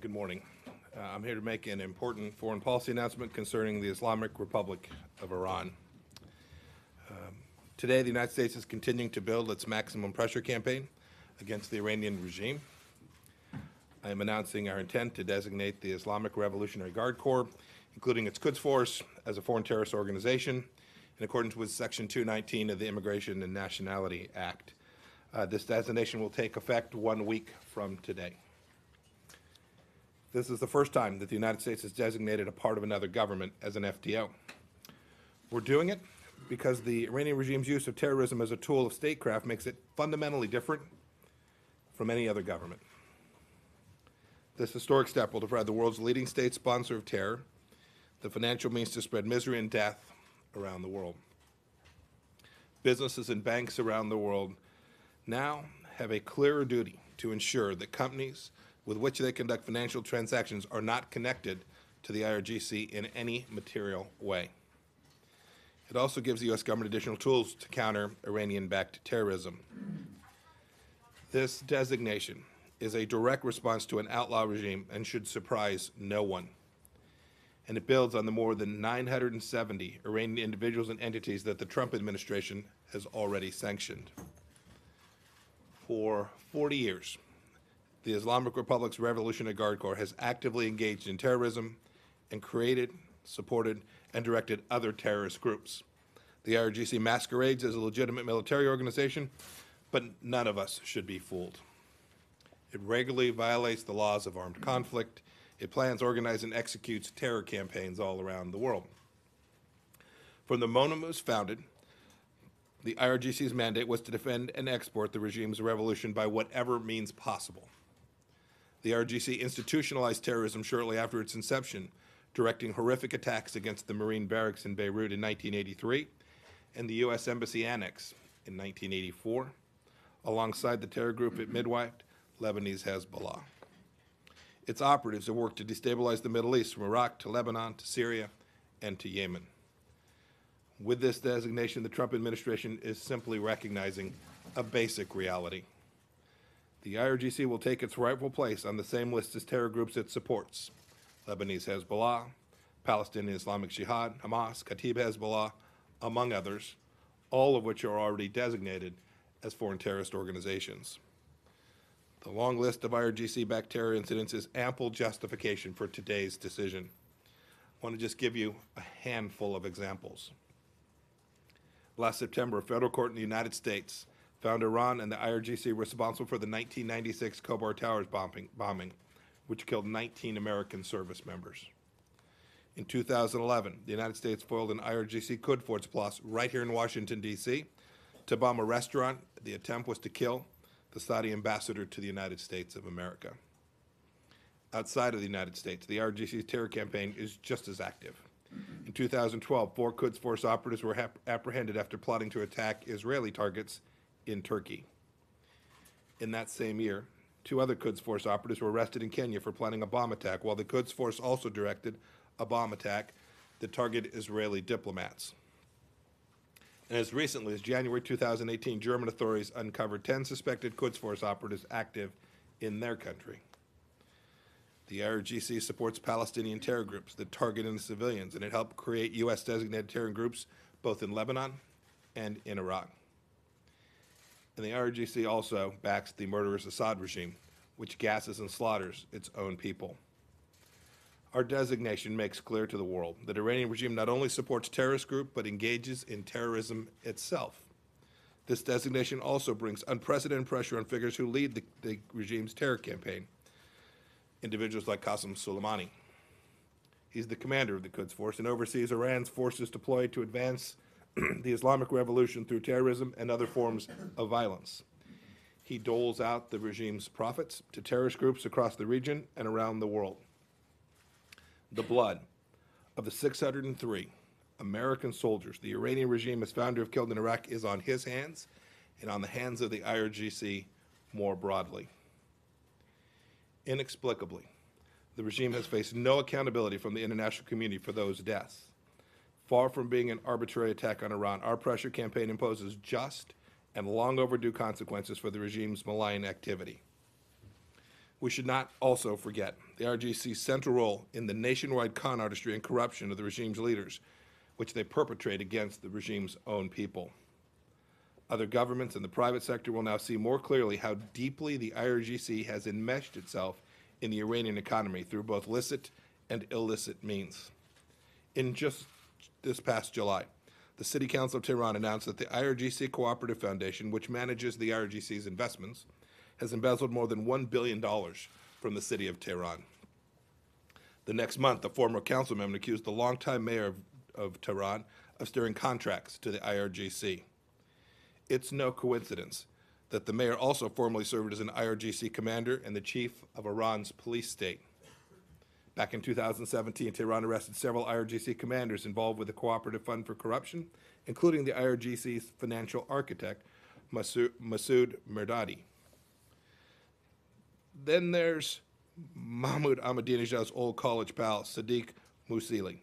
Good morning. I'm here to make an important foreign policy announcement concerning the Islamic Republic of Iran. Today, the United States is continuing to build its maximum pressure campaign against the Iranian regime. I am announcing our intent to designate the Islamic Revolutionary Guard Corps, including its Quds Force, as a foreign terrorist organization in accordance with Section 219 of the Immigration and Nationality Act. This designation will take effect 1 week from today. This is the first time that the United States has designated a part of another government as an FTO. We're doing it because the Iranian regime's use of terrorism as a tool of statecraft makes it fundamentally different from any other government. This historic step will provide the world's leading state sponsor of terror the financial means to spread misery and death around the world. Businesses and banks around the world now have a clearer duty to ensure that companies with which they conduct financial transactions are not connected to the IRGC in any material way. It also gives the U.S. government additional tools to counter Iranian-backed terrorism. This designation is a direct response to an outlaw regime and should surprise no one. And it builds on the more than 970 Iranian individuals and entities that the Trump administration has already sanctioned. For 40 years, the Islamic Republic's Revolutionary Guard Corps has actively engaged in terrorism and created, supported, and directed other terrorist groups. The IRGC masquerades as a legitimate military organization, but none of us should be fooled. It regularly violates the laws of armed conflict. It plans, organizes, and executes terror campaigns all around the world. From the moment it was founded, the IRGC's mandate was to defend and export the regime's revolution by whatever means possible. The IRGC institutionalized terrorism shortly after its inception, directing horrific attacks against the Marine barracks in Beirut in 1983 and the U.S. Embassy Annex in 1984, alongside the terror group it midwifed, Lebanese Hezbollah. Its operatives have worked to destabilize the Middle East from Iraq to Lebanon to Syria and to Yemen. With this designation, the Trump administration is simply recognizing a basic reality. The IRGC will take its rightful place on the same list as terror groups it supports: Lebanese Hezbollah, Palestinian Islamic Jihad, Hamas, Kataib Hezbollah, among others, all of which are already designated as foreign terrorist organizations. The long list of IRGC-backed terror incidents is ample justification for today's decision. I want to just give you a handful of examples. Last September, a federal court in the United States found Iran and the IRGC responsible for the 1996 Khobar Towers bombing, which killed 19 American service members. In 2011, the United States foiled an IRGC Quds Force plus right here in Washington, D.C. to bomb a restaurant. The attempt was to kill the Saudi ambassador to the United States of America. Outside of the United States, the IRGC's terror campaign is just as active. In 2012, 4 Quds Force operatives were apprehended after plotting to attack Israeli targets in Turkey. In that same year, 2 other Quds Force operatives were arrested in Kenya for planning a bomb attack, while the Quds Force also directed a bomb attack that targeted Israeli diplomats. And as recently as January 2018, German authorities uncovered 10 suspected Quds Force operatives active in their country. The IRGC supports Palestinian terror groups that target innocent civilians, and it helped create U.S.-designated terror groups both in Lebanon and in Iraq. And the IRGC also backs the murderous Assad regime, which gasses and slaughters its own people. Our designation makes clear to the world that the Iranian regime not only supports terrorist groups, but engages in terrorism itself. This designation also brings unprecedented pressure on figures who lead the regime's terror campaign, individuals like Qasem Soleimani. He's the commander of the Quds Force and oversees Iran's forces deployed to advance the Islamic Revolution through terrorism and other forms of violence. He doles out the regime's profits to terrorist groups across the region and around the world. The blood of the 603 American soldiers the Iranian regime has found to have killed in Iraq is on his hands and on the hands of the IRGC more broadly. Inexplicably, the regime has faced no accountability from the international community for those deaths. Far from being an arbitrary attack on Iran, our pressure campaign imposes just and long overdue consequences for the regime's malign activity. We should not also forget the IRGC's central role in the nationwide con artistry and corruption of the regime's leaders, which they perpetrate against the regime's own people. Other governments and the private sector will now see more clearly how deeply the IRGC has enmeshed itself in the Iranian economy through both licit and illicit means. In just this past July, the City Council of Tehran announced that the IRGC Cooperative Foundation, which manages the IRGC's investments, has embezzled more than $1 billion from the city of Tehran. The next month, a former councilman accused the longtime mayor of Tehran of steering contracts to the IRGC. It's no coincidence that the mayor also formerly served as an IRGC commander and the chief of Iran's police state. Back in 2017, Tehran arrested several IRGC commanders involved with the Cooperative Fund for Corruption, including the IRGC's financial architect, Masoud Merdadi. Then there's Mahmoud Ahmadinejad's old college pal, Sadiq Musili.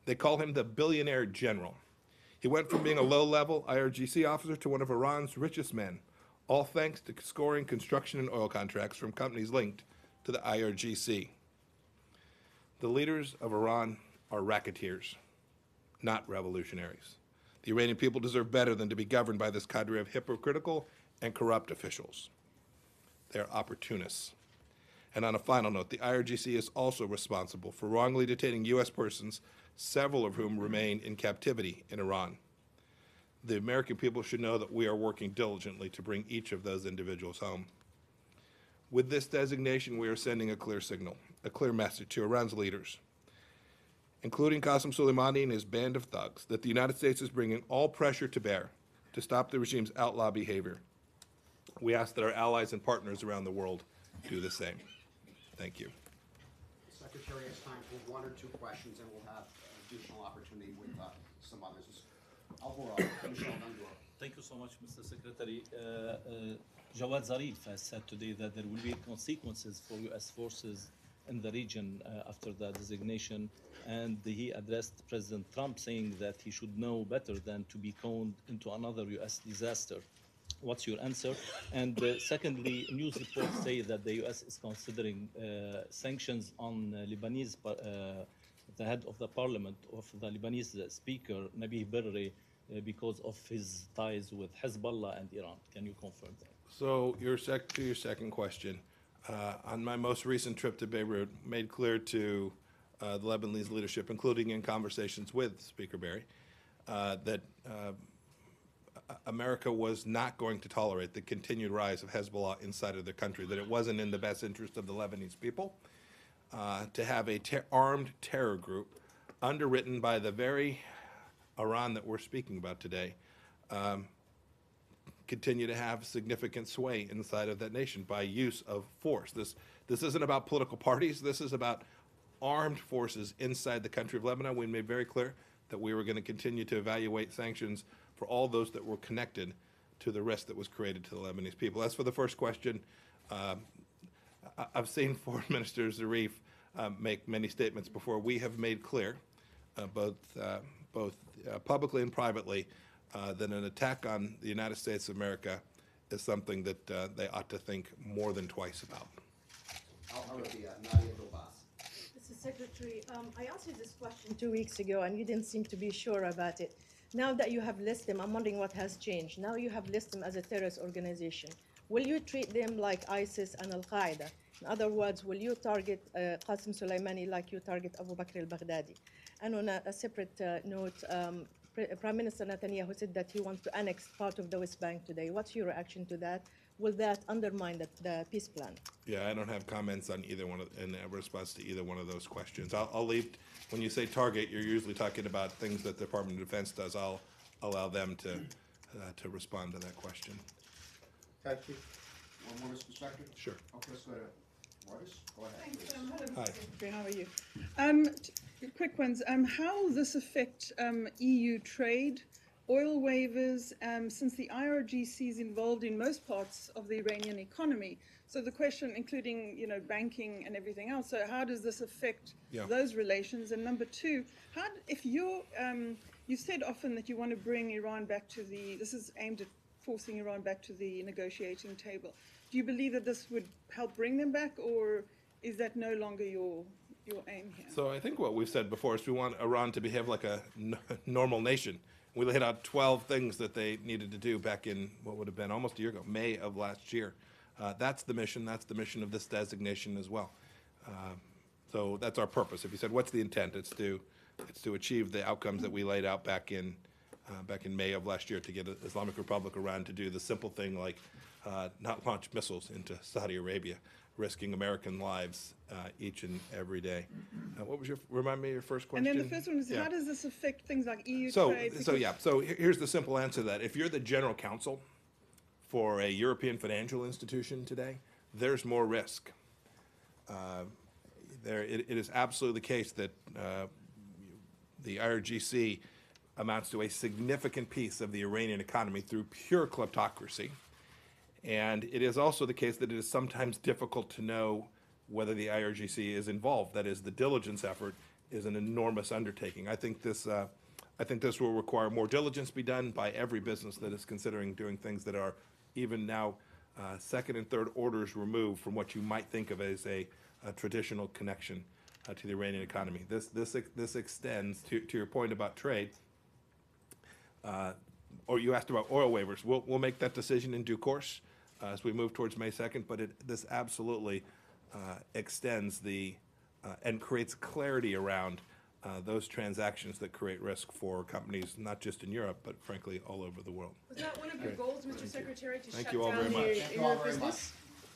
They call him the billionaire general. He went from being a low-level IRGC officer to one of Iran's richest men, all thanks to scoring construction and oil contracts from companies linked to the IRGC. The leaders of Iran are racketeers, not revolutionaries. The Iranian people deserve better than to be governed by this cadre of hypocritical and corrupt officials. They're opportunists. And on a final note, the IRGC is also responsible for wrongly detaining U.S. persons, several of whom remain in captivity in Iran. The American people should know that we are working diligently to bring each of those individuals home. With this designation, we are sending a clear signal, a clear message to Iran's leaders, including Qasem Soleimani and his band of thugs, that the United States is bringing all pressure to bear to stop the regime's outlaw behavior. We ask that our allies and partners around the world do the same. Thank you. Secretary has time for one or two questions, and we'll have additional opportunity with some others. Alvaro, Michel Nandor. Thank you so much, Mr. Secretary. Jawad Zarif has said today that there will be consequences for U.S. forces in the region after the designation, and he addressed President Trump saying that he should know better than to be conned into another U.S. disaster. What's your answer? And secondly, news reports say that the U.S. is considering sanctions on Lebanese, the head of the parliament of the Lebanese speaker, Nabih Berri, because of his ties with Hezbollah and Iran. Can you confirm that? So to your second question, on my most recent trip to Beirut, made clear to the Lebanese leadership, including in conversations with Speaker Berri, that America was not going to tolerate the continued rise of Hezbollah inside of the country, that it wasn't in the best interest of the Lebanese people to have a armed terror group underwritten by the very Iran that we're speaking about today continue to have significant sway inside of that nation by use of force. This isn't about political parties. This is about armed forces inside the country of Lebanon. We made very clear that we were going to continue to evaluate sanctions for all those that were connected to the risk that was created to the Lebanese people. As for the first question, I've seen Foreign Minister Zarif make many statements before. We have made clear, both publicly and privately, that an attack on the United States of America is something that they ought to think more than twice about. Nadia Robas. Mr. Secretary, I asked you this question 2 weeks ago, and you didn't seem to be sure about it. Now that you have listed them, I'm wondering what has changed. Now you have listed them as a terrorist organization. Will you treat them like ISIS and Al-Qaeda? In other words, will you target Qasem Soleimani like you target Abu Bakr al-Baghdadi? And on a separate note, Prime Minister Netanyahu said that he wants to annex part of the West Bank today. What's your reaction to that? Will that undermine the peace plan? Yeah, I don't have comments on either one in response to either one of those questions. I'll leave, when you say target, you're usually talking about things that the Department of Defense does. I'll allow them to respond to that question. Thank you. One more, Mr. Secretary? Sure. Okay, let's go to Martis. Go ahead. Thanks, Hi. Secretary. How are you? Quick ones. How will this affect EU trade, oil waivers, since the IRGC is involved in most parts of the Iranian economy? So the question, including banking and everything else. So how does this affect those relations? And number two, if you said often that you want to bring Iran back to this is aimed at forcing Iran back to the negotiating table. Do you believe that this would help bring them back, or is that no longer your aim here? So I think what we've said before is we want Iran to behave like a normal nation. We laid out 12 things that they needed to do back in what would have been almost a year ago, May of last year. That's the mission. That's the mission of this designation as well. So that's our purpose. If you said, what's the intent? It's to achieve the outcomes that we laid out back in May of last year, to get the Islamic Republic Iran to do the simple thing like not launch missiles into Saudi Arabia, risking American lives each and every day. What was remind me of your first question? And then the first one is, Yeah. how does this affect things like EU So, trade? here's the simple answer to that. If you're the general counsel for a European financial institution today, there's more risk. It is absolutely the case that the IRGC amounts to a significant piece of the Iranian economy through pure kleptocracy. And it is also the case that it is sometimes difficult to know whether the IRGC is involved. That is, the diligence effort is an enormous undertaking. I think this will require more diligence be done by every business that is considering doing things that are even now second and third orders removed from what you might think of as a traditional connection to the Iranian economy. This extends to your point about trade. Or you asked about oil waivers. We'll make that decision in due course as we move towards May 2nd, but this absolutely extends and creates clarity around those transactions that create risk for companies, not just in Europe, but frankly, all over the world. Was that one of your goals, Mr. Secretary, to Thank shut you all down very the much. Thank you all Arab very much. business?